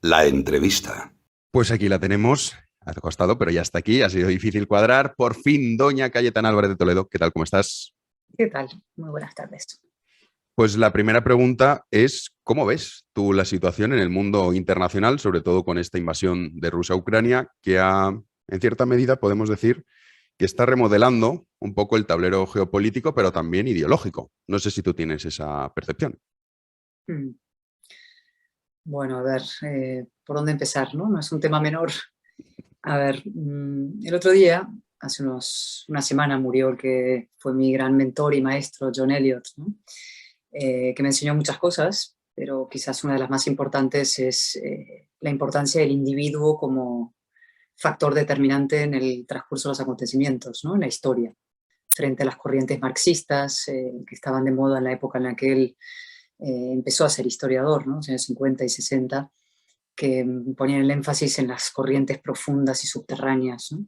La entrevista. Pues aquí la tenemos, ha costado, pero ya está aquí, ha sido difícil cuadrar. Por fin, doña Cayetana Álvarez de Toledo, ¿qué tal? ¿Cómo estás? ¿Qué tal? Muy buenas tardes. Pues la primera pregunta es, ¿cómo ves tú la situación en el mundo internacional, sobre todo con esta invasión de Rusia a Ucrania, que en cierta medida podemos decir que está remodelando un poco el tablero geopolítico, pero también ideológico? No sé si tú tienes esa percepción. Bueno, a ver, ¿por dónde empezar, no? No es un tema menor. A ver, el otro día, hace una semana, murió el que fue mi gran mentor y maestro, John Eliot, ¿no? Que me enseñó muchas cosas, pero quizás una de las más importantes es la importancia del individuo como factor determinante en el transcurso de los acontecimientos, ¿no? En la historia, frente a las corrientes marxistas que estaban de moda en la época en la que él empezó a ser historiador, ¿no? En los años 50 y 60, que ponían el énfasis en las corrientes profundas y subterráneas, ¿no?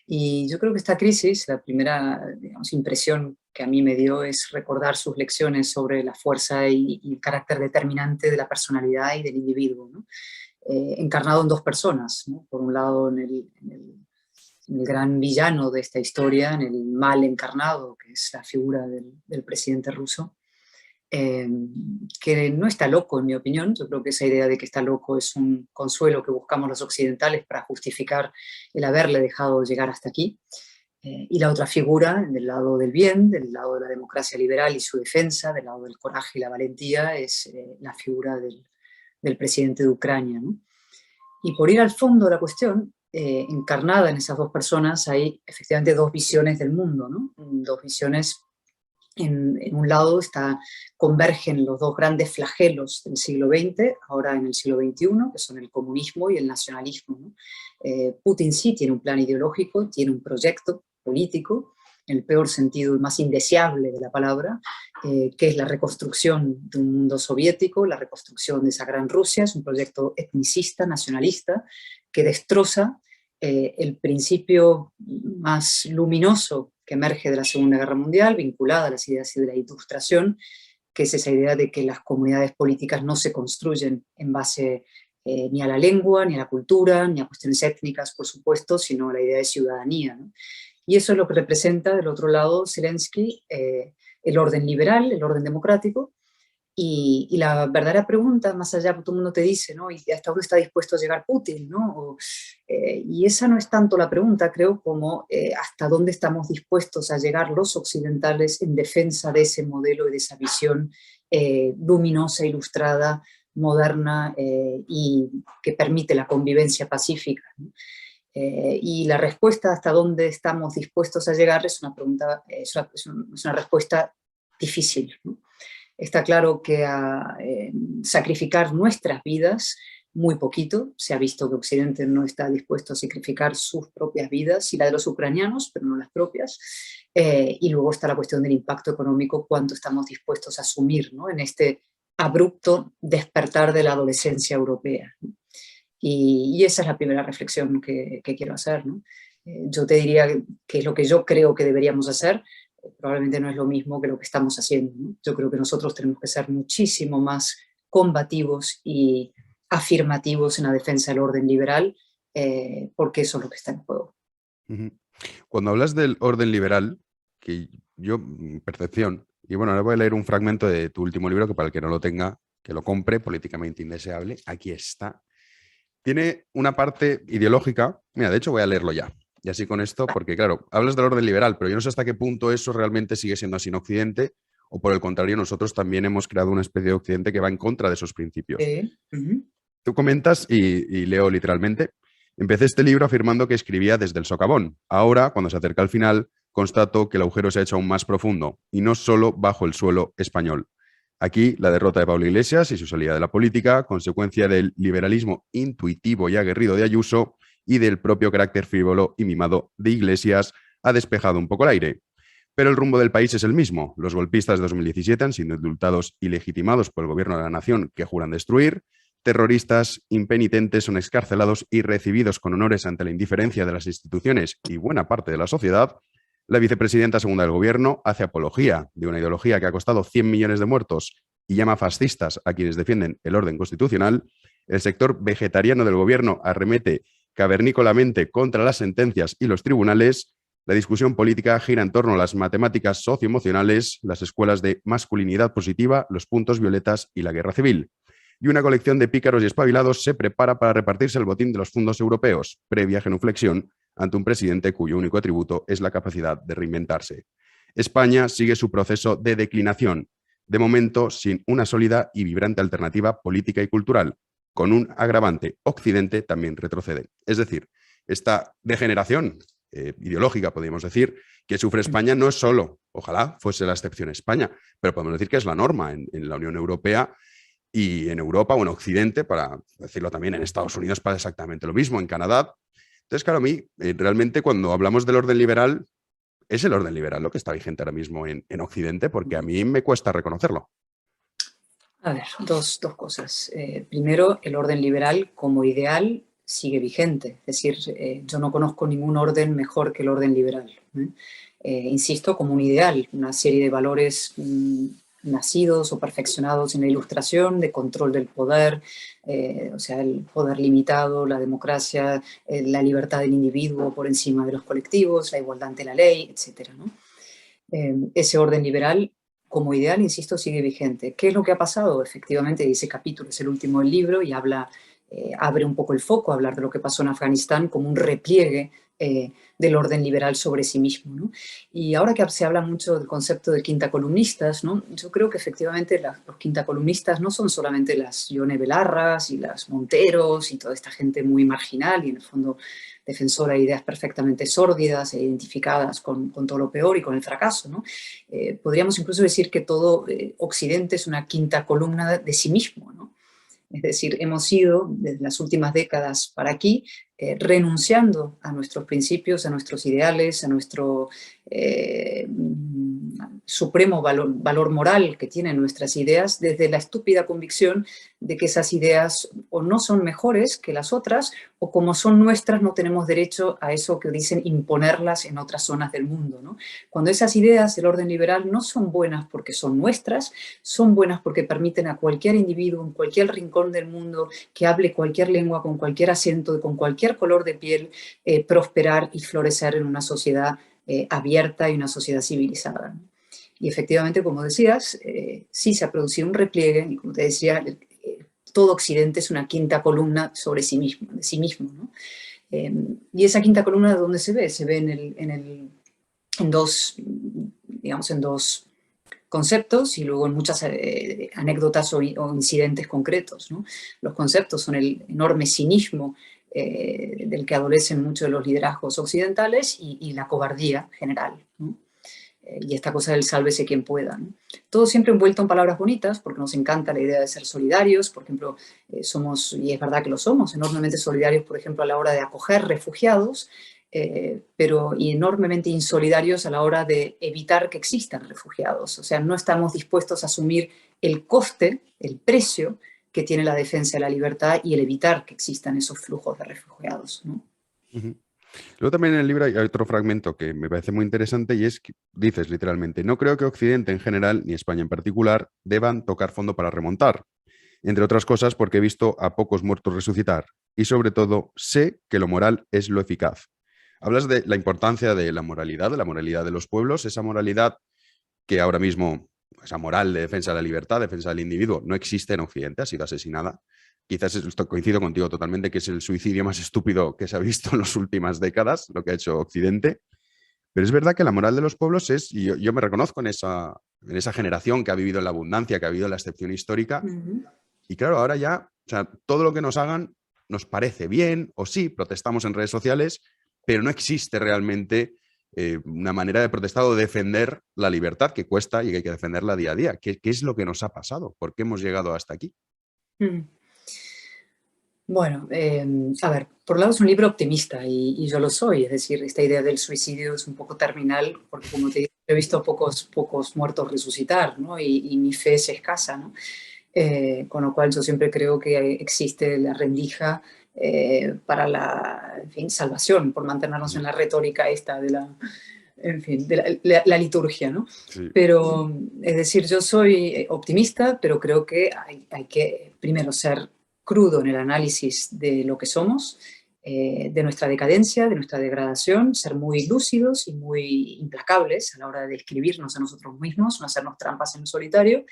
Y yo creo que esta crisis, la primera, digamos, impresión que a mí me dio es recordar sus lecciones sobre la fuerza y el carácter determinante de la personalidad y del individuo, ¿no? Encarnado en dos personas, ¿no? Por un lado en el gran villano de esta historia, en el mal encarnado, que es la figura del presidente ruso, que no está loco, en mi opinión. Yo creo que esa idea de que está loco es un consuelo que buscamos los occidentales para justificar el haberle dejado llegar hasta aquí. Y la otra figura, del lado del bien, del lado de la democracia liberal y su defensa, del lado del coraje y la valentía, es la figura del presidente de Ucrania, ¿no? Y por ir al fondo de la cuestión, encarnada en esas dos personas, hay efectivamente dos visiones del mundo, ¿no? Dos visiones. En un lado convergen los dos grandes flagelos del siglo XX, ahora en el siglo XXI, que son el comunismo y el nacionalismo, ¿no? Putin sí tiene un plan ideológico, tiene un proyecto político, en el peor sentido y más indeseable de la palabra, que es la reconstrucción de un mundo soviético, la reconstrucción de esa gran Rusia. Es un proyecto etnicista, nacionalista, que destroza el principio más luminoso que emerge de la Segunda Guerra Mundial, vinculada a las ideas de la ilustración, que es esa idea de que las comunidades políticas no se construyen en base ni a la lengua, ni a la cultura, ni a cuestiones étnicas, por supuesto, sino a la idea de ciudadanía, ¿no? Y eso es lo que representa, del otro lado, Zelensky, el orden liberal, el orden democrático. Y la verdadera pregunta, más allá, todo el mundo te dice, ¿no? ¿Y hasta dónde está dispuesto a llegar Putin, ¿no? Y esa no es tanto la pregunta, creo, como hasta dónde estamos dispuestos a llegar los occidentales en defensa de ese modelo y de esa visión luminosa, ilustrada, moderna y que permite la convivencia pacífica, ¿no? Y la respuesta hasta dónde estamos dispuestos a llegar es una pregunta, es una respuesta difícil, ¿no? Está claro que a sacrificar nuestras vidas, muy poquito. Se ha visto que Occidente no está dispuesto a sacrificar sus propias vidas y la de los ucranianos, pero no las propias. Y luego está la cuestión del impacto económico, cuánto estamos dispuestos a asumir, ¿no? En este abrupto despertar de la adolescencia europea, ¿no? Y esa es la primera reflexión que quiero hacer, ¿no? Yo te diría que es lo que yo creo que deberíamos hacer. Probablemente no es lo mismo que lo que estamos haciendo, ¿no? Yo creo que nosotros tenemos que ser muchísimo más combativos y afirmativos en la defensa del orden liberal, porque eso es lo que está en juego. Cuando hablas del orden liberal, que yo, percepción, y bueno, ahora voy a leer un fragmento de tu último libro, que para el que no lo tenga, que lo compre, Políticamente Indeseable, aquí está. Tiene una parte ideológica, mira, de hecho voy a leerlo ya. Y así con esto, porque claro, hablas del orden liberal, pero yo no sé hasta qué punto eso realmente sigue siendo así en Occidente, o por el contrario, nosotros también hemos creado una especie de Occidente que va en contra de esos principios. Tú comentas, y leo literalmente, empecé este libro afirmando que escribía desde el socavón. Ahora, cuando se acerca al final, constato que el agujero se ha hecho aún más profundo, y no solo bajo el suelo español. Aquí, la derrota de Pablo Iglesias y su salida de la política, consecuencia del liberalismo intuitivo y aguerrido de Ayuso y del propio carácter frívolo y mimado de Iglesias, ha despejado un poco el aire. Pero el rumbo del país es el mismo. Los golpistas de 2017 han sido indultados y legitimados por el gobierno de la nación que juran destruir. Terroristas impenitentes son excarcelados y recibidos con honores ante la indiferencia de las instituciones y buena parte de la sociedad. La vicepresidenta segunda del gobierno hace apología de una ideología que ha costado 100 millones de muertos y llama fascistas a quienes defienden el orden constitucional. el sector vegetariano del gobierno arremete cavernícolamente contra las sentencias y los tribunales, la discusión política gira en torno a las matemáticas socioemocionales, las escuelas de masculinidad positiva, los puntos violetas y la guerra civil. Y una colección de pícaros y espabilados se prepara para repartirse el botín de los fondos europeos, previa genuflexión ante un presidente cuyo único atributo es la capacidad de reinventarse. España sigue su proceso de declinación, de momento sin una sólida y vibrante alternativa política y cultural. Con un agravante, Occidente también retrocede. Es decir, esta degeneración ideológica, podríamos decir, que sufre España no es solo, ojalá fuese la excepción España, pero podemos decir que es la norma en la Unión Europea y en Europa o en Occidente, para decirlo también en Estados Unidos pasa exactamente lo mismo, en Canadá. Entonces, claro, a mí realmente cuando hablamos del orden liberal, es el orden liberal lo que está vigente ahora mismo en Occidente, porque a mí me cuesta reconocerlo. A ver, dos cosas. Primero, el orden liberal como ideal sigue vigente. Es decir, yo no conozco ningún orden mejor que el orden liberal. Insisto, como un ideal, una serie de valores nacidos o perfeccionados en la Ilustración, de control del poder, o sea, el poder limitado, la democracia, la libertad del individuo por encima de los colectivos, la igualdad ante la ley, etc., ¿no? Ese orden liberal como ideal, insisto, sigue vigente. ¿Qué es lo que ha pasado? Efectivamente, ese capítulo es el último del libro y abre un poco el foco a hablar de lo que pasó en Afganistán como un repliegue del orden liberal sobre sí mismo, ¿no? Y ahora que se habla mucho del concepto de quintacolumnistas, ¿no? Yo creo que efectivamente los quintacolumnistas no son solamente las Ione Belarras y las Monteros y toda esta gente muy marginal y en el fondo defensora de ideas perfectamente sórdidas e identificadas con todo lo peor y con el fracaso, ¿no? Podríamos incluso decir que todo Occidente es una quinta columna de sí mismo, ¿no? Es decir, hemos ido desde las últimas décadas para aquí renunciando a nuestros principios, a nuestros ideales, a nuestro supremo valor moral que tienen nuestras ideas, desde la estúpida convicción de que esas ideas o no son mejores que las otras, o como son nuestras no tenemos derecho a eso que dicen imponerlas en otras zonas del mundo, ¿no? Cuando esas ideas del orden liberal no son buenas porque son nuestras, son buenas porque permiten a cualquier individuo en cualquier rincón del mundo que hable cualquier lengua, con cualquier acento, con cualquier color de piel, prosperar y florecer en una sociedad abierta y una sociedad civilizada. Y efectivamente, como decías, sí se ha producido un repliegue, y como te decía, todo Occidente es una quinta columna sobre sí mismo, de sí mismo, ¿no? Y esa quinta columna, ¿de dónde se ve? Se ve en dos, digamos, en dos conceptos y luego en muchas anécdotas o incidentes concretos, ¿no? Los conceptos son el enorme cinismo del que adolecen muchos de los liderazgos occidentales y la cobardía general, ¿no? Y esta cosa del sálvese quien pueda, ¿no? Todo siempre envuelto en palabras bonitas, porque nos encanta la idea de ser solidarios. Por ejemplo, somos, y es verdad que lo somos, enormemente solidarios, por ejemplo, a la hora de acoger refugiados, pero y enormemente insolidarios a la hora de evitar que existan refugiados. O sea, no estamos dispuestos a asumir el coste, el precio que tiene la defensa de la libertad y el evitar que existan esos flujos de refugiados, ¿no? Uh-huh. Luego también en el libro hay otro fragmento que me parece muy interesante y es que dices literalmente, no creo que Occidente en general, ni España en particular, deban tocar fondo para remontar. Entre otras cosas porque he visto a pocos muertos resucitar y sobre todo sé que lo moral es lo eficaz. Hablas de la importancia de la moralidad de los pueblos, esa moralidad que ahora mismo, esa moral de defensa de la libertad, defensa del individuo, no existe en Occidente, ha sido asesinada. Quizás coincido contigo totalmente que es el suicidio más estúpido que se ha visto en las últimas décadas, lo que ha hecho Occidente. Pero es verdad que la moral de los pueblos es, y yo me reconozco en esa generación que ha vivido en la abundancia, que ha vivido en la excepción histórica. Uh-huh. Y claro, ahora ya, o sea, todo lo que nos hagan nos parece bien, o sí, protestamos en redes sociales, pero no existe realmente una manera de protestar o defender la libertad que cuesta y que hay que defenderla día a día. ¿Qué es lo que nos ha pasado? ¿Por qué hemos llegado hasta aquí? Bueno, a ver, por un lado es un libro optimista y yo lo soy, es decir, esta idea del suicidio es un poco terminal porque como te digo, he visto pocos muertos resucitar, ¿no? Y mi fe es escasa, ¿no? Con lo cual yo siempre creo que existe la rendija para la, en fin, salvación, por mantenernos en la retórica esta de la, en fin, de la liturgia, ¿no? Sí. Pero, es decir, yo soy optimista, pero creo que hay que primero ser crudo en el análisis de lo que somos, de nuestra decadencia, de nuestra degradación, ser muy lúcidos y muy implacables a la hora de describirnos a nosotros mismos, no hacernos trampas en el solitario,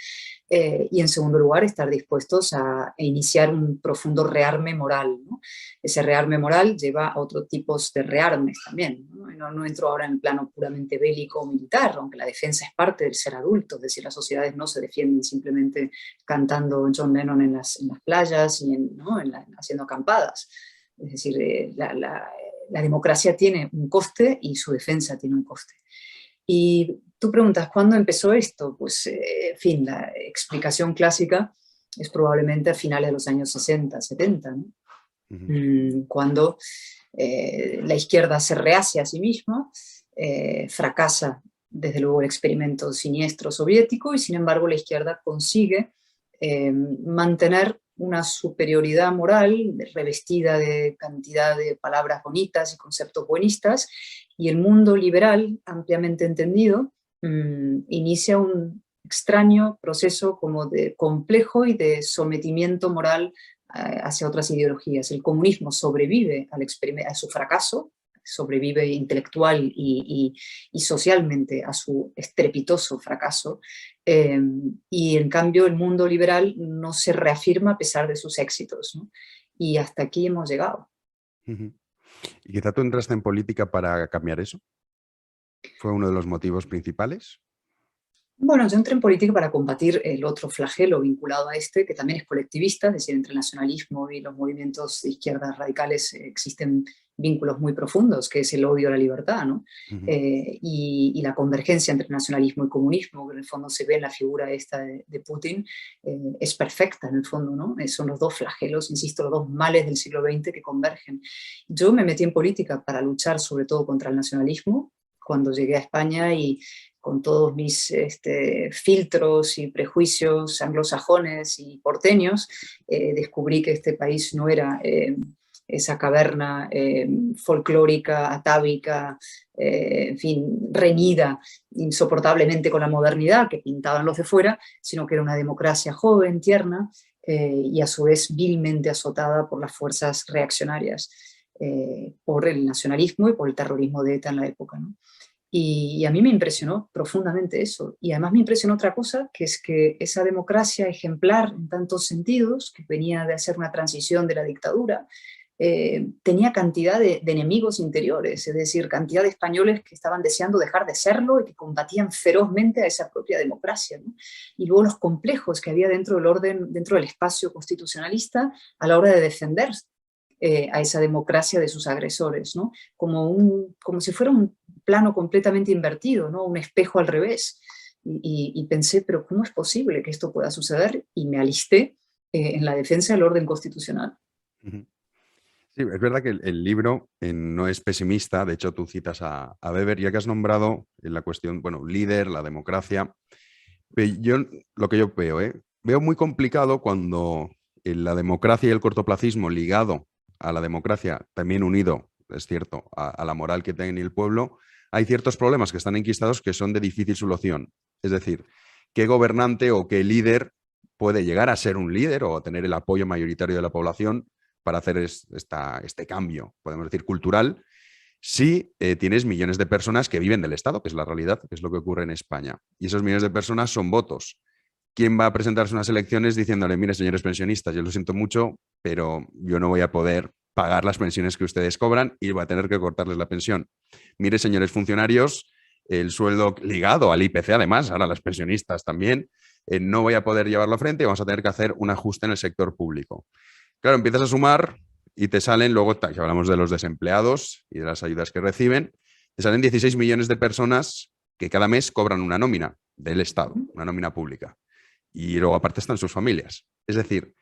y en segundo lugar, estar dispuestos a iniciar un profundo rearme moral, ¿no? Ese rearme moral lleva a otros tipos de rearmes también, ¿no? No entro ahora en el plano puramente bélico o militar, aunque la defensa es parte del ser adulto, es decir, las sociedades no se defienden simplemente cantando John Lennon en las playas y ¿no? haciendo acampadas. Es decir, la democracia tiene un coste y su defensa tiene un coste. Y tú preguntas, ¿cuándo empezó esto? Pues, en fin, la explicación clásica es probablemente a finales de los años 60, 70, ¿no? Cuando la izquierda se rehace a sí misma, fracasa desde luego el experimento siniestro soviético y sin embargo la izquierda consigue mantener una superioridad moral revestida de cantidad de palabras bonitas y conceptos buenistas, y el mundo liberal, ampliamente entendido, inicia un extraño proceso como de complejo y de sometimiento moral hacia otras ideologías. El comunismo sobrevive a su fracaso, sobrevive intelectual y socialmente a su estrepitoso fracaso, y en cambio el mundo liberal no se reafirma a pesar de sus éxitos, ¿no? Y hasta aquí hemos llegado. ¿Y quizá tú entraste en política para cambiar eso? ¿Fue uno de los motivos principales? Bueno, yo entré en política para combatir el otro flagelo vinculado a este, que también es colectivista, es decir, entre el nacionalismo y los movimientos de izquierdas radicales existen vínculos muy profundos, que es el odio a la libertad, ¿no? Y la convergencia entre nacionalismo y comunismo, que en el fondo se ve en la figura esta de Putin, es perfecta en el fondo, ¿no? Son los dos flagelos, insisto, los dos males del siglo XX que convergen. Yo me metí en política para luchar sobre todo contra el nacionalismo, cuando llegué a España y con todos mis filtros y prejuicios anglosajones y porteños, descubrí que este país no era esa caverna folclórica, atávica, en fin, reñida insoportablemente con la modernidad que pintaban los de fuera, sino que era una democracia joven, tierna, y a su vez vilmente azotada por las fuerzas reaccionarias, por el nacionalismo y por el terrorismo de ETA en la época, ¿no? Y a mí me impresionó profundamente eso. Y además me impresionó otra cosa, que es que esa democracia ejemplar en tantos sentidos, que venía de hacer una transición de la dictadura, tenía cantidad de enemigos interiores, es decir, cantidad de españoles que estaban deseando dejar de serlo y que combatían ferozmente a esa propia democracia, ¿no? Y luego los complejos que había dentro del orden, dentro del espacio constitucionalista a la hora de defender a esa democracia de sus agresores, ¿no? Como si fuera un plano completamente invertido, ¿no? Un espejo al revés. Y pensé, pero ¿cómo es posible que esto pueda suceder? Y me alisté en la defensa del orden constitucional. Sí, es verdad que el libro no es pesimista, de hecho tú citas a Weber, ya que has nombrado en la cuestión, bueno, líder, la democracia. Yo, lo que yo veo, veo muy complicado cuando la democracia y el cortoplacismo ligado a la democracia, también unido, es cierto, a la moral que tiene el pueblo, hay ciertos problemas que están enquistados que son de difícil solución. Es decir, ¿qué gobernante o qué líder puede llegar a ser un líder o a tener el apoyo mayoritario de la población para hacer este cambio, podemos decir, cultural, si tienes millones de personas que viven del Estado, que es la realidad, que es lo que ocurre en España? Y esos millones de personas son votos. ¿Quién va a presentarse unas elecciones diciéndole, mire, señores pensionistas, yo lo siento mucho, pero yo no voy a poder pagar las pensiones que ustedes cobran y voy a tener que cortarles la pensión? Mire, señores funcionarios, el sueldo ligado al IPC, además, ahora las pensionistas también, no voy a poder llevarlo a frente y vamos a tener que hacer un ajuste en el sector público. Claro, empiezas a sumar y te salen, luego que hablamos de los desempleados y de las ayudas que reciben, te salen 16 millones de personas que cada mes cobran una nómina del Estado, una nómina pública. Y luego aparte están sus familias. Es decir,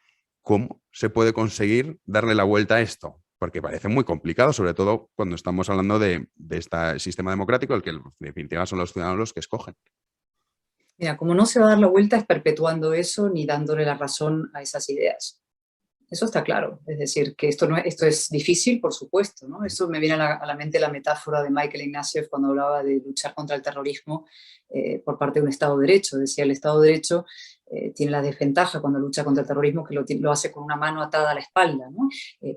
¿cómo se puede conseguir darle la vuelta a esto? Porque parece muy complicado, sobre todo cuando estamos hablando de este sistema democrático, el que en definitiva son los ciudadanos los que escogen. Mira, como no se va a dar la vuelta es perpetuando eso ni dándole la razón a esas ideas. Eso está claro. Es decir, que esto es difícil, por supuesto, ¿no? Eso me viene a la mente la metáfora de Michael Ignatieff cuando hablaba de luchar contra el terrorismo por parte de un Estado de Derecho. Decía, el Estado de Derecho tiene la desventaja cuando lucha contra el terrorismo que lo hace con una mano atada a la espalda, ¿no?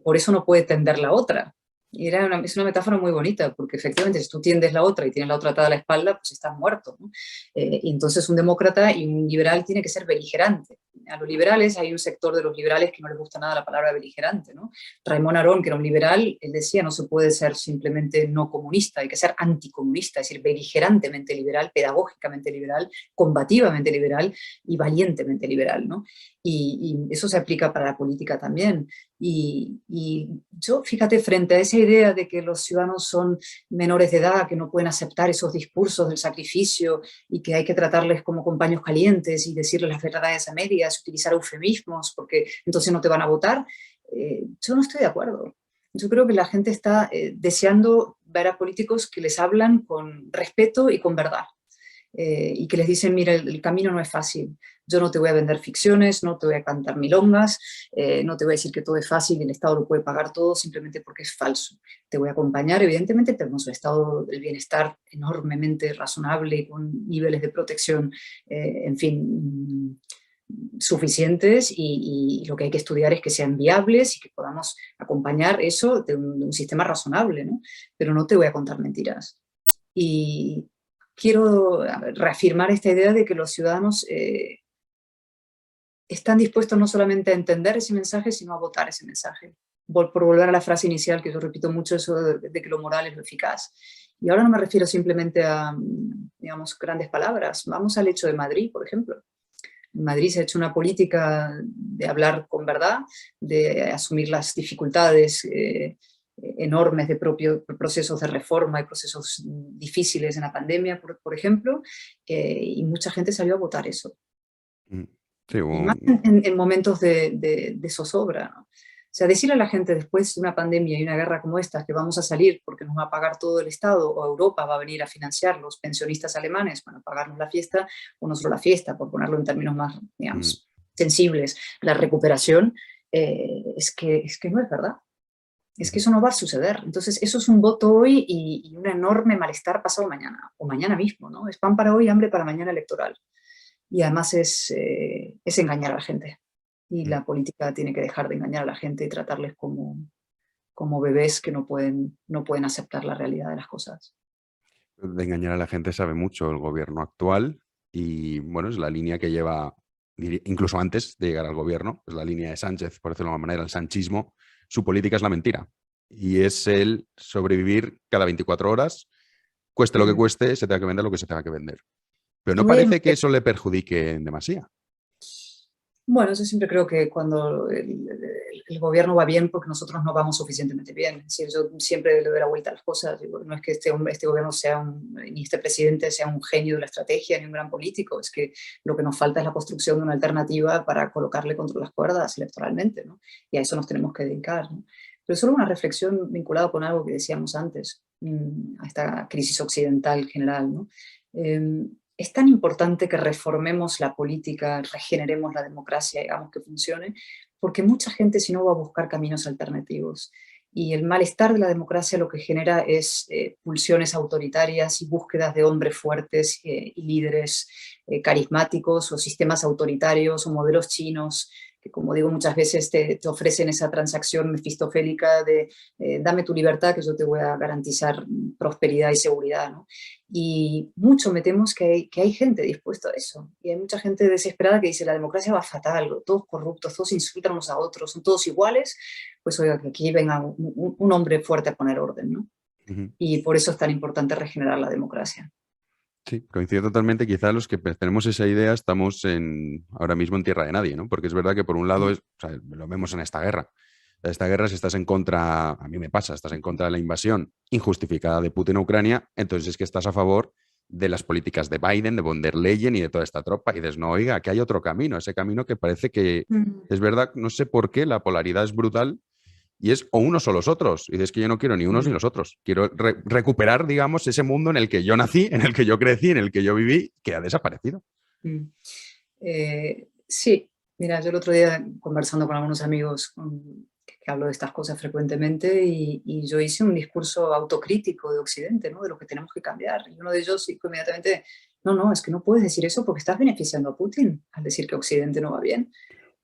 Por eso no puede tender la otra. Y es una metáfora muy bonita, porque efectivamente si tú tiendes la otra y tienes la otra atada a la espalda, pues estás muerto, ¿no? Y entonces un demócrata y un liberal tiene que ser beligerante. A los liberales, hay un sector de los liberales que no les gusta nada la palabra beligerante, ¿no? Raymond Aron, que era un liberal, él decía, no se puede ser simplemente no comunista, hay que ser anticomunista, es decir, beligerantemente liberal, pedagógicamente liberal, combativamente liberal y valientemente liberal, ¿no? Y eso se aplica para la política también. Y yo, fíjate, frente a esa idea de que los ciudadanos son menores de edad, que no pueden aceptar esos discursos del sacrificio y que hay que tratarles como compañeros calientes y decirles las verdades a medias, utilizar eufemismos porque entonces no te van a votar, yo no estoy de acuerdo. Yo creo que la gente está deseando ver a políticos que les hablan con respeto y con verdad. Y que les dicen, mira, el camino no es fácil, yo no te voy a vender ficciones, no te voy a cantar milongas, no te voy a decir que todo es fácil y el Estado lo puede pagar todo simplemente porque es falso. Te voy a acompañar, evidentemente tenemos un estado del bienestar enormemente razonable, con niveles de protección, en fin, suficientes, y lo que hay que estudiar es que sean viables y que podamos acompañar eso de un sistema razonable, ¿no? Pero no te voy a contar mentiras. Y quiero reafirmar esta idea de que los ciudadanos están dispuestos no solamente a entender ese mensaje, sino a votar ese mensaje. Por volver a la frase inicial, que yo repito mucho, eso de que lo moral es lo eficaz. Y ahora no me refiero simplemente a, digamos, grandes palabras. Vamos al hecho de Madrid, por ejemplo. En Madrid se ha hecho una política de hablar con verdad, de asumir las dificultades enormes de procesos de reforma y procesos difíciles en la pandemia, por ejemplo, y mucha gente salió a votar eso. Sí, Y más en momentos de zozobra, ¿no? O sea, decirle a la gente después de una pandemia y una guerra como esta que vamos a salir porque nos va a pagar todo el Estado, o Europa va a venir a financiar, los pensionistas alemanes van a pagarnos la fiesta, o no solo la fiesta, por ponerlo en términos más, digamos, sensibles, la recuperación, es que no es verdad. Es que eso no va a suceder. Entonces, eso es un voto hoy y un enorme malestar pasado mañana, o mañana mismo, ¿no? Es pan para hoy, hambre para mañana electoral. Y además es engañar a la gente. Y la política tiene que dejar de engañar a la gente y tratarles como bebés que no pueden aceptar la realidad de las cosas. De engañar a la gente sabe mucho el gobierno actual y, bueno, es la línea que lleva, incluso antes de llegar al gobierno, es la línea de Sánchez, por decirlo de alguna manera, el sanchismo. Su política es la mentira y es el sobrevivir cada 24 horas, cueste lo que cueste, se tenga que vender lo que se tenga que vender. Pero no parece que eso le perjudique en demasía. Bueno, yo siempre creo que cuando el gobierno va bien, porque nosotros no vamos suficientemente bien. Es decir, yo siempre le doy la vuelta a las cosas. Digo, no es que este gobierno ni este presidente sea un genio de la estrategia, ni un gran político. Es que lo que nos falta es la construcción de una alternativa para colocarle contra las cuerdas electoralmente, ¿no? Y a eso nos tenemos que dedicar, ¿no? Pero solo una reflexión vinculada con algo que decíamos antes, a esta crisis occidental general, ¿no? Es tan importante que reformemos la política, regeneremos la democracia, digamos, que funcione, porque mucha gente si no va a buscar caminos alternativos. Y el malestar de la democracia lo que genera es pulsiones autoritarias y búsquedas de hombres fuertes y líderes carismáticos, o sistemas autoritarios o modelos chinos, que, como digo muchas veces, te ofrecen esa transacción mefistofélica de dame tu libertad que yo te voy a garantizar prosperidad y seguridad, ¿no? Y mucho me temo que hay gente dispuesta a eso. Y hay mucha gente desesperada que dice la democracia va fatal, todos corruptos, todos insultan unos a otros, son todos iguales. Pues oiga, que aquí venga un hombre fuerte a poner orden, ¿no? Y por eso es tan importante regenerar la democracia. Sí, coincido totalmente. Quizá los que tenemos esa idea estamos ahora mismo en tierra de nadie, ¿no? Porque es verdad que por un lado, o sea, lo vemos en esta guerra. Esta guerra, si estás en contra, a mí me pasa, estás en contra de la invasión injustificada de Putin a Ucrania, entonces es que estás a favor de las políticas de Biden, de von der Leyen y de toda esta tropa. Y dices, no, oiga, que hay otro camino, ese camino que parece que es verdad, no sé por qué, la polaridad es brutal. Y es o unos o los otros. Y dices que yo no quiero ni unos ni los otros. Quiero recuperar, digamos, ese mundo en el que yo nací, en el que yo crecí, en el que yo viví, que ha desaparecido. Sí, mira, yo el otro día conversando con algunos amigos que que hablo de estas cosas frecuentemente, y yo hice un discurso autocrítico de Occidente, ¿no? De lo que tenemos que cambiar. Y uno de ellos dijo inmediatamente, no, es que no puedes decir eso porque estás beneficiando a Putin al decir que Occidente no va bien.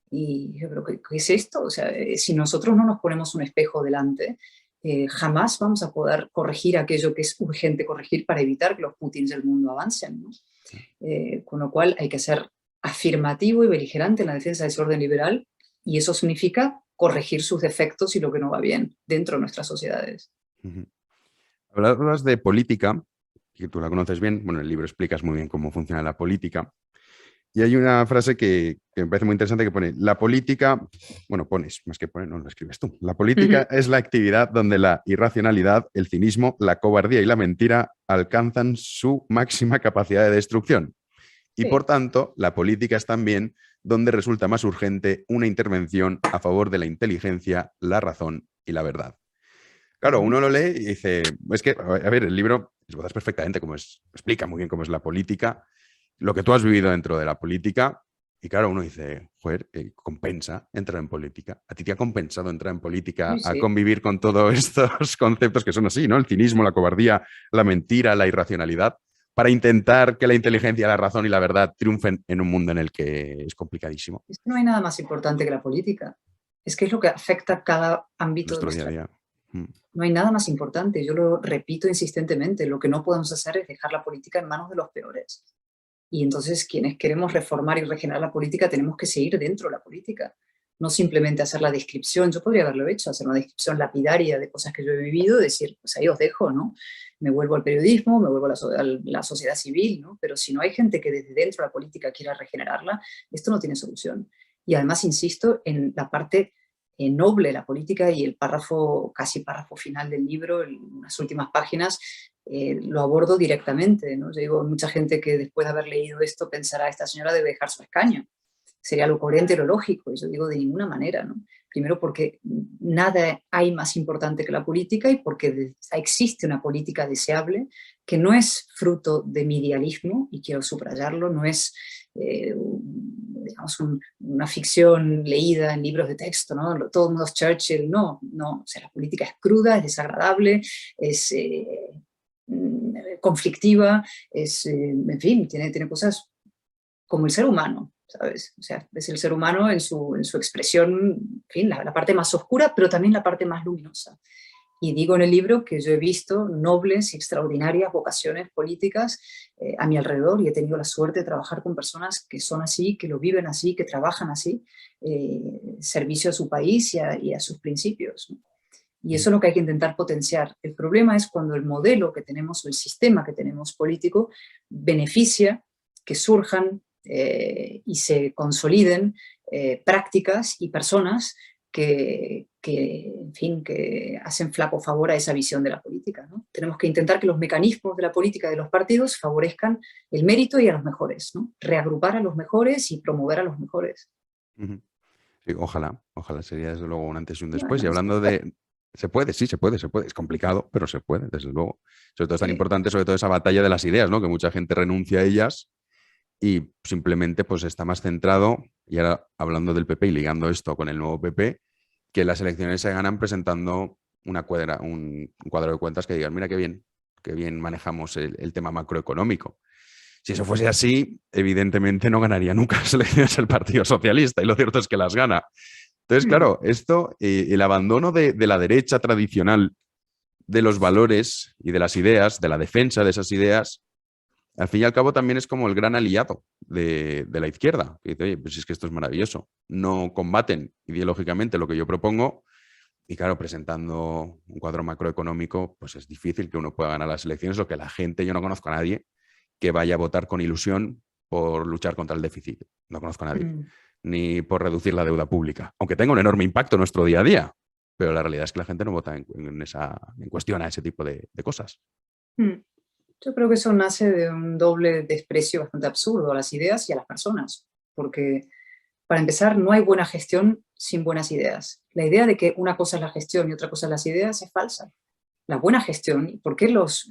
Y yo creo, ¿qué es esto? O sea, si nosotros no nos ponemos un espejo delante, jamás vamos a poder corregir aquello que es urgente corregir para evitar que los Putins del mundo avancen, ¿no? Con lo cual hay que ser afirmativo y beligerante en la defensa de ese orden liberal, y eso significa corregir sus defectos y lo que no va bien dentro de nuestras sociedades. Ujú. Hablabas de política, que tú la conoces bien, bueno, en el libro explicas muy bien cómo funciona la política, y hay una frase que me parece muy interesante que pone, la política, bueno, pones, más que poner, no lo escribes tú, la política es la actividad donde la irracionalidad, el cinismo, la cobardía y la mentira alcanzan su máxima capacidad de destrucción. Y por Sí. tanto, la política es también donde resulta más urgente una intervención a favor de la inteligencia, la razón y la verdad. Claro, uno lo lee y dice, es que, a ver, el libro esbozas perfectamente cómo es, explica muy bien cómo es la política, lo que tú has vivido dentro de la política, y claro, uno dice, joder, compensa entrar en política. ¿A ti te ha compensado entrar en política Sí, a sí. convivir con todos estos conceptos que son así, ¿no? El cinismo, la cobardía, la mentira, la irracionalidad, para intentar que la inteligencia, la razón y la verdad triunfen en un mundo en el que es complicadísimo, Es que no hay nada más importante que la política. Es que es lo que afecta a cada ámbito de nuestro día a nuestra día? vida. No hay nada más importante. Yo lo repito insistentemente. Lo que no podemos hacer es dejar la política en manos de los peores. Y entonces quienes queremos reformar y regenerar la política tenemos que seguir dentro de la política. No simplemente hacer la descripción. Yo podría haberlo hecho, hacer una descripción lapidaria de cosas que yo he vivido, decir, pues ahí os dejo, ¿no? Me vuelvo al periodismo, me vuelvo a la sociedad civil, ¿no? Pero si no hay gente que desde dentro de la política quiera regenerarla, esto no tiene solución. Y además insisto en la parte noble de la política, y el párrafo, casi párrafo final del libro, en las últimas páginas, lo abordo directamente, ¿no? Yo digo, mucha gente que después de haber leído esto pensará, esta señora debe dejar su escaño. Sería lo coherente y lo lógico. Y yo digo, de ninguna manera, ¿no? Primero porque nada hay más importante que la política, y porque existe una política deseable que no es fruto de mi idealismo, y quiero subrayarlo, no es digamos, una ficción leída en libros de texto, ¿no? Todo el mundo es Churchill, no, o sea, la política es cruda, es desagradable, es conflictiva, en fin, tiene cosas como el ser humano, ¿sabes? O sea, es el ser humano en su expresión, en fin, la parte más oscura, pero también la parte más luminosa. Y digo en el libro que yo he visto nobles y extraordinarias vocaciones políticas a mi alrededor, y he tenido la suerte de trabajar con personas que son así, que lo viven así, que trabajan así, servicio a su país y a sus principios, ¿no? Y eso es lo que hay que intentar potenciar. El problema es cuando el modelo que tenemos o el sistema que tenemos político beneficia que surjan y se consoliden prácticas y personas en fin, que hacen flaco favor a esa visión de la política, ¿no? Tenemos que intentar que los mecanismos de la política de los partidos favorezcan el mérito y a los mejores, ¿no? Reagrupar a los mejores y promover a los mejores. Ujú. Sí, ojalá sería desde luego un antes y un después. Y Bueno, hablando de... Se puede, sí, se puede. Es complicado, pero se puede, desde luego. Sobre todo es tan sí. importante, sobre todo esa batalla de las ideas, ¿no? Que mucha gente renuncia a ellas y simplemente pues está más centrado, y ahora hablando del PP y ligando esto con el nuevo PP, que las elecciones se ganan presentando un cuadro de cuentas que digan, mira qué bien manejamos el tema macroeconómico. Si eso fuese así, evidentemente no ganaría nunca las elecciones el Partido Socialista, y lo cierto es que las gana. Entonces, claro, esto, el abandono de la derecha tradicional, de los valores y de las ideas, de la defensa de esas ideas, al fin y al cabo también es como el gran aliado de la izquierda, que dice, oye, pues es que esto es maravilloso. No combaten ideológicamente lo que yo propongo, y claro, presentando un cuadro macroeconómico, pues es difícil que uno pueda ganar las elecciones, o que la gente, yo no conozco a nadie que vaya a votar con ilusión por luchar contra el déficit. No conozco a nadie. Ni por reducir la deuda pública, aunque tenga un enorme impacto en nuestro día a día. Pero la realidad es que la gente no vota en cuestión a ese tipo de cosas. Yo creo que eso nace de un doble desprecio bastante absurdo a las ideas y a las personas, porque para empezar no hay buena gestión sin buenas ideas. La idea de que una cosa es la gestión y otra cosa es las ideas es falsa. La buena gestión, ¿y por qué los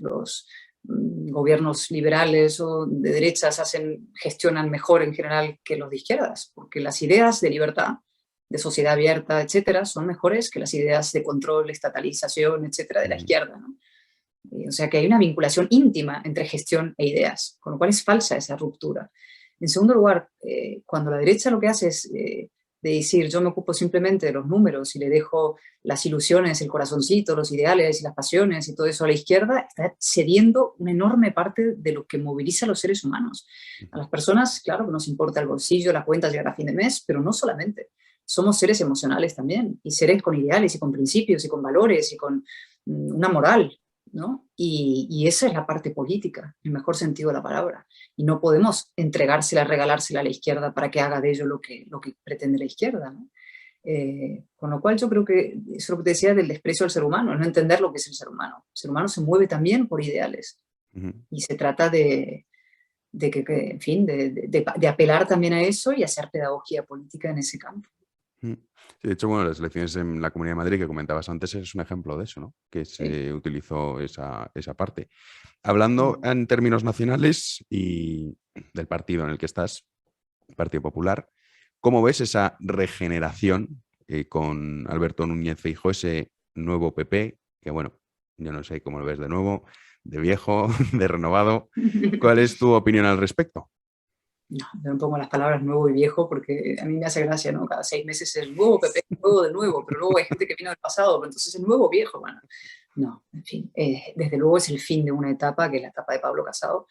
gobiernos liberales o de derechas gestionan mejor en general que los de izquierdas? Porque las ideas de libertad de sociedad abierta, etcétera, son mejores que las ideas de control, estatalización, etcétera, de la izquierda, ¿no? O sea que hay una vinculación íntima entre gestión e ideas, con lo cual es falsa esa ruptura. En segundo lugar, cuando la derecha lo que hace es de decir yo me ocupo simplemente de los números y le dejo las ilusiones, el corazoncito, los ideales y las pasiones y todo eso a la izquierda, está cediendo una enorme parte de lo que moviliza a los seres humanos. A las personas, claro que nos importa el bolsillo, la cuenta llegar a fin de mes, pero no solamente. Somos seres emocionales también, y seres con ideales y con principios y con valores y con una moral, ¿no? Y esa es la parte política, en el mejor sentido de la palabra. Y no podemos entregársela, regalársela a la izquierda para que haga de ello lo que pretende la izquierda, ¿no? Con lo cual yo creo que eso es lo que te decía del desprecio al ser humano, no entender lo que es el ser humano. El ser humano se mueve también por ideales. Y se trata de en fin, de apelar también a eso y hacer pedagogía política en ese campo. Sí, de hecho, bueno, las elecciones en la Comunidad de Madrid que comentabas antes es un ejemplo de eso, ¿no? Que se utilizó esa parte. Hablando en términos nacionales y del partido en el que estás, Partido Popular, ¿cómo ves esa regeneración con Alberto Núñez Feijóo, ese nuevo PP? Que bueno, yo no sé cómo lo ves de nuevo, de viejo, de renovado. ¿Cuál es tu opinión al respecto? No, yo no pongo las palabras nuevo y viejo porque a mí me hace gracia, ¿no? Cada 6 meses es nuevo PP, nuevo de nuevo, pero luego hay gente que vino del pasado, pero entonces es nuevo viejo, bueno. No, en fin, desde luego es el fin de una etapa, que es la etapa de Pablo Casado,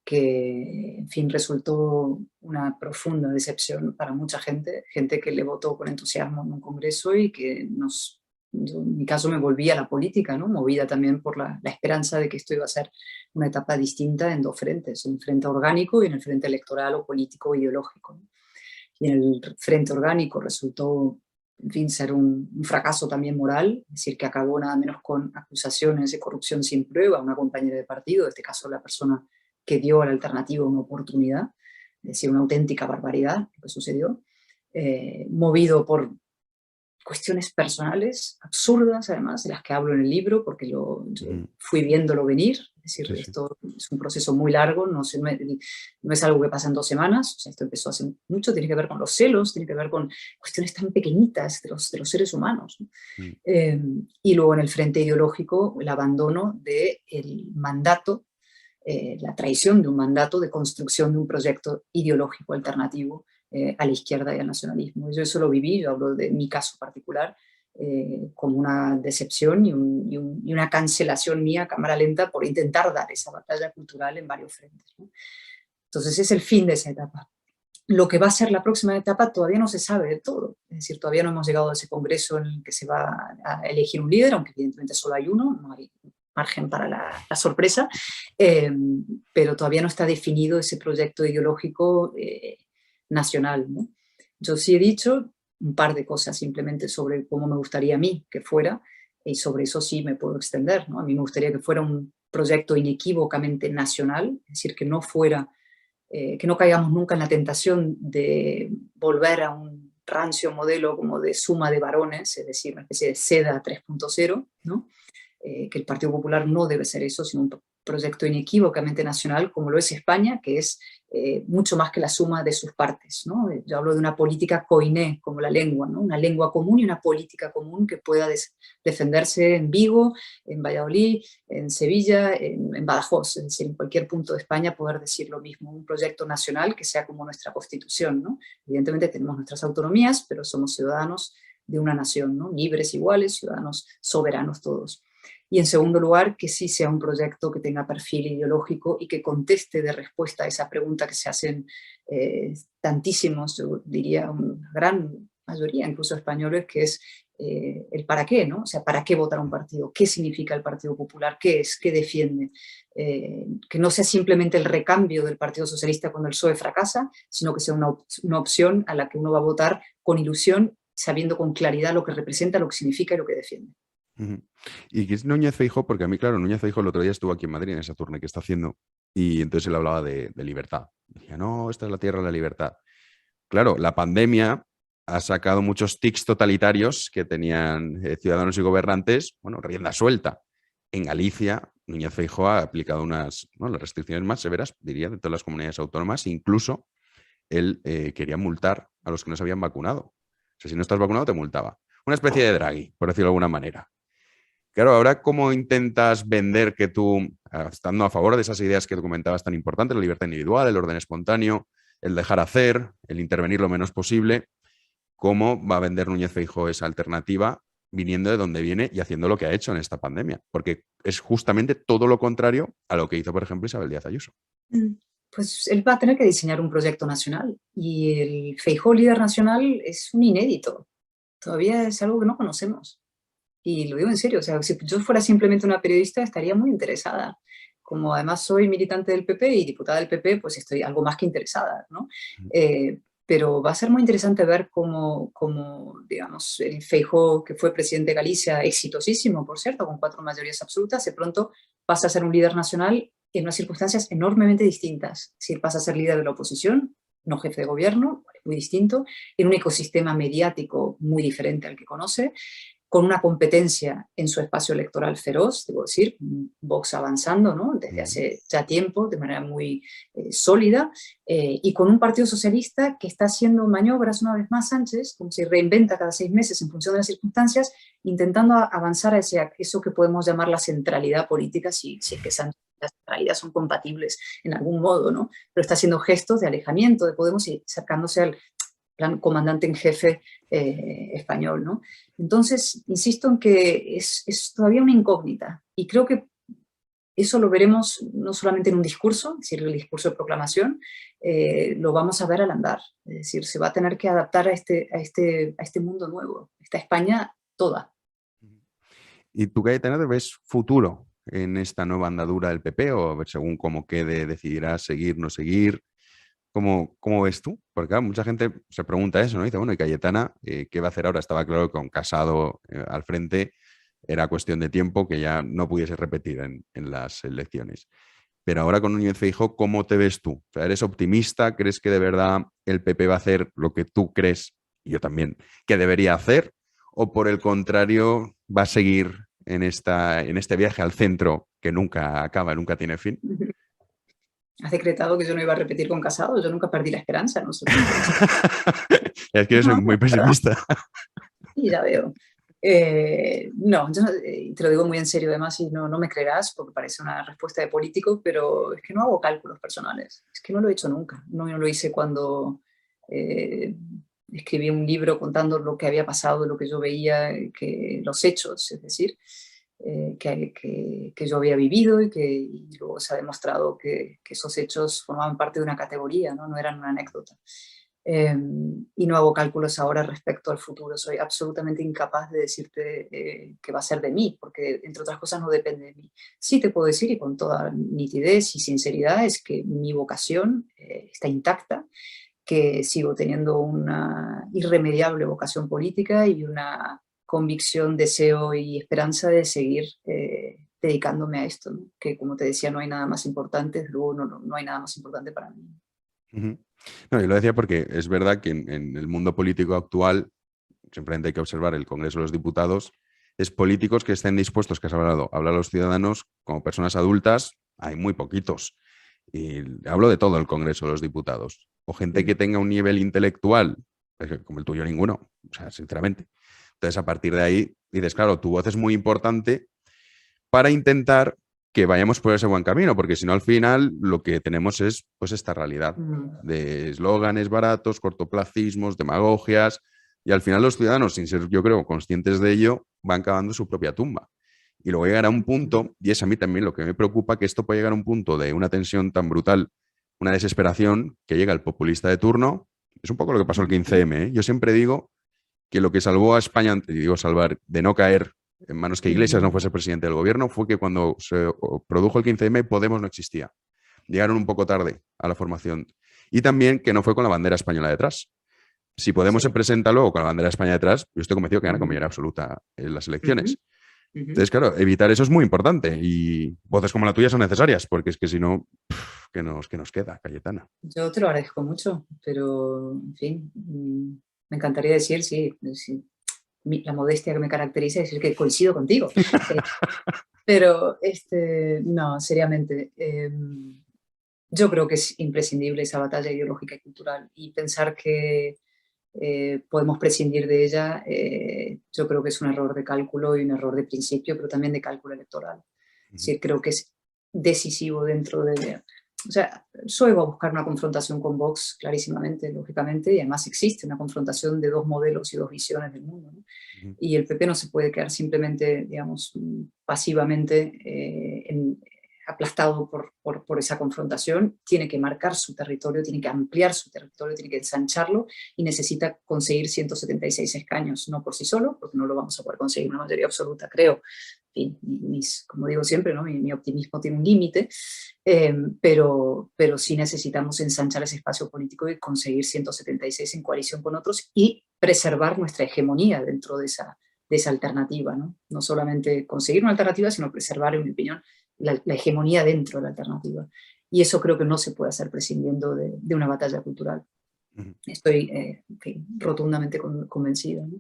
que, en fin, resultó una profunda decepción para mucha gente, gente que le votó con entusiasmo en un congreso y que yo, en mi caso me volví a la política, ¿no? Movida también por la esperanza de que esto iba a ser una etapa distinta en dos frentes, en el frente orgánico y en el frente electoral o político ideológico, ¿no? Y en el frente orgánico resultó, en fin, ser un fracaso también moral, es decir, que acabó nada menos con acusaciones de corrupción sin prueba a una compañera de partido, en este caso la persona que dio a la alternativa una oportunidad, es decir, una auténtica barbaridad lo que sucedió, movido por cuestiones personales, absurdas además, de las que hablo en el libro, porque yo fui viéndolo venir, es decir, sí. Esto es un proceso muy largo, no es algo que pasa en 2 semanas, o sea, esto empezó hace mucho, tiene que ver con los celos, tiene que ver con cuestiones tan pequeñitas de los seres humanos, ¿no? Y luego en el frente ideológico, el abandono del mandato, la traición de un mandato de construcción de un proyecto ideológico alternativo a la izquierda y al nacionalismo. Yo eso lo viví, yo hablo de mi caso particular, como una decepción y una cancelación mía a cámara lenta por intentar dar esa batalla cultural en varios frentes, ¿no? Entonces es el fin de esa etapa. Lo que va a ser la próxima etapa todavía no se sabe de todo, es decir, todavía no hemos llegado a ese congreso en el que se va a elegir un líder, aunque evidentemente solo hay uno, no hay margen para la sorpresa, pero todavía no está definido ese proyecto ideológico nacional, ¿no? Yo sí he dicho un par de cosas simplemente sobre cómo me gustaría a mí que fuera, y sobre eso sí me puedo extender, ¿no? A mí me gustaría que fuera un proyecto inequívocamente nacional, es decir, que no fuera, que no caigamos nunca en la tentación de volver a un rancio modelo como de suma de varones, es decir, una especie de seda 3.0, ¿no? Que el Partido Popular no debe ser eso, sino un proyecto inequívocamente nacional, como lo es España, que es mucho más que la suma de sus partes, ¿no? Yo hablo de una política coiné, como la lengua, ¿no? Una lengua común y una política común que pueda defenderse en Vigo, en Valladolid, en Sevilla, en Badajoz, es decir, en cualquier punto de España poder decir lo mismo, un proyecto nacional que sea como nuestra Constitución, ¿no? Evidentemente tenemos nuestras autonomías, pero somos ciudadanos de una nación, ¿no? Libres, iguales, ciudadanos soberanos todos. Y en segundo lugar, que sí sea un proyecto que tenga perfil ideológico y que conteste de respuesta a esa pregunta que se hacen tantísimos, yo diría una gran mayoría, incluso españoles, que es el para qué, ¿no? O sea, ¿para qué votar a un partido? ¿Qué significa el Partido Popular? ¿Qué es? ¿Qué defiende? Que no sea simplemente el recambio del Partido Socialista cuando el PSOE fracasa, sino que sea una opción a la que uno va a votar con ilusión, sabiendo con claridad lo que representa, lo que significa y lo que defiende. ¿Y qué es Núñez Feijóo? Porque a mí, claro, Núñez Feijóo el otro día estuvo aquí en Madrid en esa tournée que está haciendo y entonces él hablaba de libertad. Decía, no, esta es la tierra de la libertad. Claro, la pandemia ha sacado muchos tics totalitarios que tenían ciudadanos y gobernantes, bueno, rienda suelta. En Galicia, Núñez Feijóo ha aplicado las restricciones más severas, diría, de todas las comunidades autónomas. Incluso él quería multar a los que no se habían vacunado. O sea, si no estás vacunado te multaba. Una especie de Draghi, por decirlo de alguna manera. Claro, ahora cómo intentas vender que tú, estando a favor de esas ideas que tú comentabas tan importantes, la libertad individual, el orden espontáneo, el dejar hacer, el intervenir lo menos posible, cómo va a vender Núñez Feijóo esa alternativa viniendo de donde viene y haciendo lo que ha hecho en esta pandemia? Porque es justamente todo lo contrario a lo que hizo, por ejemplo, Isabel Díaz Ayuso. Pues él va a tener que diseñar un proyecto nacional y el Feijóo líder nacional es un inédito. Todavía es algo que no conocemos. Y lo digo en serio, o sea, si yo fuera simplemente una periodista estaría muy interesada. Como además soy militante del PP y diputada del PP, pues estoy algo más que interesada, ¿no? Pero va a ser muy interesante ver cómo digamos, el Feijóo, que fue presidente de Galicia, exitosísimo, por cierto, con 4 mayorías absolutas, de pronto pasa a ser un líder nacional en unas circunstancias enormemente distintas. Es decir, pasa a ser líder de la oposición, no jefe de gobierno, muy distinto, en un ecosistema mediático muy diferente al que conoce, con una competencia en su espacio electoral feroz, debo decir, Vox avanzando, ¿no? Desde hace ya tiempo, de manera muy sólida, y con un Partido Socialista que está haciendo maniobras una vez más, Sánchez, como se reinventa cada 6 meses en función de las circunstancias, intentando avanzar a eso que podemos llamar la centralidad política, si es que Sánchez y la centralidad son compatibles en algún modo, ¿no? Pero está haciendo gestos de alejamiento de Podemos y acercándose al plan comandante en jefe español, ¿no? Entonces, insisto en que es todavía una incógnita y creo que eso lo veremos no solamente en un discurso, es decir, el discurso de proclamación, lo vamos a ver al andar, es decir, se va a tener que adaptar a este mundo nuevo, esta España toda. ¿Y tú, Cayetana, ves futuro en esta nueva andadura del PP o según cómo quede decidirás seguir, no seguir? ¿Cómo ves tú? Porque claro, mucha gente se pregunta eso, ¿no? Dice, bueno, ¿y Cayetana qué va a hacer ahora? Estaba claro que con Casado al frente era cuestión de tiempo que ya no pudiese repetir en las elecciones. Pero ahora con Núñez Feijóo, ¿cómo te ves tú? O sea, ¿eres optimista? ¿Crees que de verdad el PP va a hacer lo que tú crees, y yo también, que debería hacer? ¿O por el contrario va a seguir en este viaje al centro que nunca acaba, nunca tiene fin? Has decretado que yo no iba a repetir con Casado, yo nunca perdí la esperanza, no sé. Es que yo soy muy pesimista. Y ya veo. No, yo te lo digo muy en serio además y no me creerás porque parece una respuesta de político, pero es que no hago cálculos personales, es que no lo he hecho nunca, no lo hice cuando escribí un libro contando lo que había pasado, lo que yo veía, que los hechos, es decir, que yo había vivido y luego se ha demostrado que esos hechos formaban parte de una categoría, no eran una anécdota. Y no hago cálculos ahora respecto al futuro. Soy absolutamente incapaz de decirte qué va a ser de mí, porque entre otras cosas no depende de mí. Sí te puedo decir, y con toda nitidez y sinceridad, es que mi vocación está intacta, que sigo teniendo una irremediable vocación política y una convicción, deseo y esperanza de seguir dedicándome a esto, ¿no? Que como te decía, no hay nada más importante, desde luego no hay nada más importante para mí. No, yo lo decía porque es verdad que en el mundo político actual, simplemente hay que observar el Congreso de los Diputados, es políticos que estén dispuestos, que has hablado, a hablar a los ciudadanos como personas adultas, hay muy poquitos. Y hablo de todo el Congreso de los Diputados. O gente que tenga un nivel intelectual, como el tuyo, ninguno, o sea, sinceramente. Entonces, a partir de ahí, dices, claro, tu voz es muy importante para intentar que vayamos por ese buen camino, porque si no, al final lo que tenemos es pues esta realidad de eslóganes baratos, cortoplacismos, demagogias, y al final los ciudadanos, sin ser, yo creo, conscientes de ello, van cavando su propia tumba. Y luego llegará un punto, y es a mí también lo que me preocupa, que esto puede llegar a un punto de una tensión tan brutal, una desesperación, que llega el populista de turno. Es un poco lo que pasó el 15M, ¿eh? Yo siempre digo que lo que salvó a España, y digo salvar, de no caer en manos que Iglesias no fuese presidente del gobierno, fue que cuando se produjo el 15M, Podemos no existía. Llegaron un poco tarde a la formación. Y también que no fue con la bandera española detrás. Si Podemos se presenta luego con la bandera de España detrás, yo estoy convencido que gana con mayoría absoluta en las elecciones. Entonces, claro, evitar eso es muy importante y voces como la tuya son necesarias, porque es que si no, ¿qué nos queda, Cayetana? Yo te lo agradezco mucho, pero, en fin, me encantaría decir, sí, la modestia que me caracteriza es decir que coincido contigo. Pero, no, seriamente, yo creo que es imprescindible esa batalla ideológica y cultural y pensar que podemos prescindir de ella, yo creo que es un error de cálculo y un error de principio, pero también de cálculo electoral. Es decir, creo que es decisivo dentro de... O sea, yo iba a buscar una confrontación con Vox, clarísimamente, lógicamente, y además existe una confrontación de dos modelos y dos visiones del mundo, ¿no? Y el PP no se puede quedar simplemente, digamos, pasivamente aplastado por esa confrontación. Tiene que marcar su territorio, tiene que ampliar su territorio, tiene que ensancharlo y necesita conseguir 176 escaños, no por sí solo, porque no lo vamos a poder conseguir una mayoría absoluta, creo. Y como digo siempre, ¿no? mi optimismo tiene un límite, pero sí necesitamos ensanchar ese espacio político y conseguir 176 en coalición con otros y preservar nuestra hegemonía dentro de esa alternativa, ¿no? No solamente conseguir una alternativa, sino preservar, en mi opinión, la hegemonía dentro de la alternativa. Y eso creo que no se puede hacer prescindiendo de una batalla cultural. Estoy rotundamente convencida, ¿no?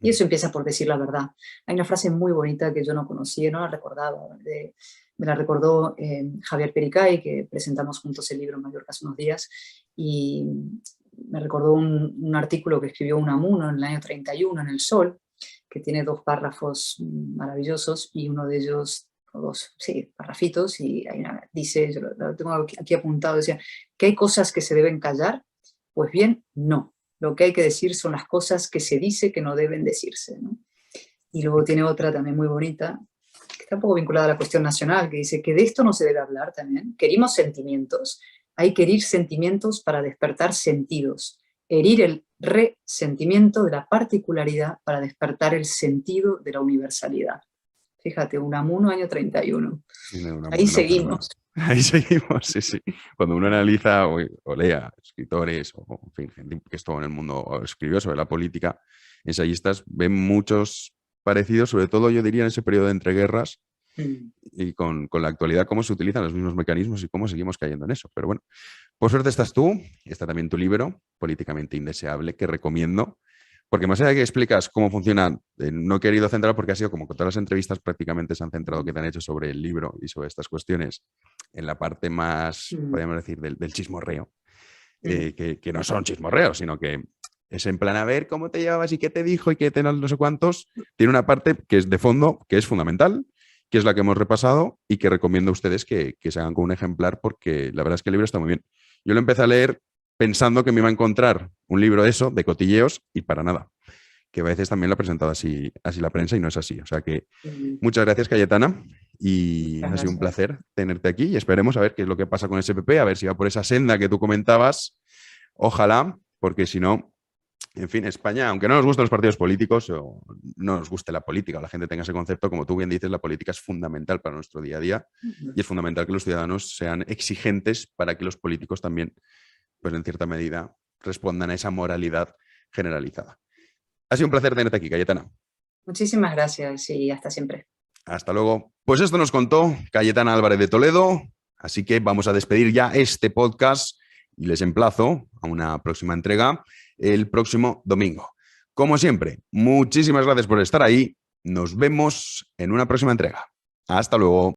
Y eso empieza por decir la verdad. Hay una frase muy bonita que yo no conocía, no la recordaba, me la recordó Javier Pericay, que presentamos juntos el libro en Mallorca hace unos días, y me recordó un artículo que escribió Unamuno en el año 31 en El Sol, que tiene 2 párrafos maravillosos, y uno de ellos, parrafitos, y dice, yo lo tengo aquí apuntado, decía, ¿que hay cosas que se deben callar? Pues bien, no. Lo que hay que decir son las cosas que se dice que no deben decirse, ¿no? Y luego tiene otra también muy bonita, que está un poco vinculada a la cuestión nacional, que dice que de esto no se debe hablar también. Querimos sentimientos, hay que herir sentimientos para despertar sentidos. Herir el resentimiento de la particularidad para despertar el sentido de la universalidad. Fíjate, Unamuno, año 31. Ahí seguimos. Ahí seguimos, sí, sí. Cuando uno analiza o lea escritores o en fin, gente que estuvo en el mundo o escribió sobre la política, ensayistas, ven muchos parecidos, sobre todo yo diría en ese periodo de entreguerras y con la actualidad, cómo se utilizan los mismos mecanismos y cómo seguimos cayendo en eso. Pero bueno, por suerte estás tú, está también tu libro, Políticamente Indeseable, que recomiendo. Porque más allá de que explicas cómo funciona, no he querido centrar porque ha sido como que todas las entrevistas prácticamente se han centrado que te han hecho sobre el libro y sobre estas cuestiones en la parte más, podríamos decir, del chismorreo, que no son chismorreos, sino que es en plan a ver cómo te llevabas y qué te dijo y qué te no sé cuántos. Tiene una parte que es de fondo, que es fundamental, que es la que hemos repasado y que recomiendo a ustedes que se hagan con un ejemplar porque la verdad es que el libro está muy bien. Yo lo empecé a leer pensando que me iba a encontrar un libro de eso, de cotilleos, y para nada. Que a veces también lo ha presentado así la prensa y no es así. O sea que muchas gracias, Cayetana, y ha sido un placer tenerte aquí y esperemos a ver qué es lo que pasa con ese PP, a ver si va por esa senda que tú comentabas. Ojalá, porque si no, en fin, España, aunque no nos gusten los partidos políticos o no nos guste la política o la gente tenga ese concepto, como tú bien dices, la política es fundamental para nuestro día a día y es fundamental que los ciudadanos sean exigentes para que los políticos también, pues en cierta medida, respondan a esa moralidad generalizada. Ha sido un placer tenerte aquí, Cayetana. Muchísimas gracias y hasta siempre. Hasta luego. Pues esto nos contó Cayetana Álvarez de Toledo, así que vamos a despedir ya este podcast y les emplazo a una próxima entrega el próximo domingo. Como siempre, muchísimas gracias por estar ahí. Nos vemos en una próxima entrega. Hasta luego.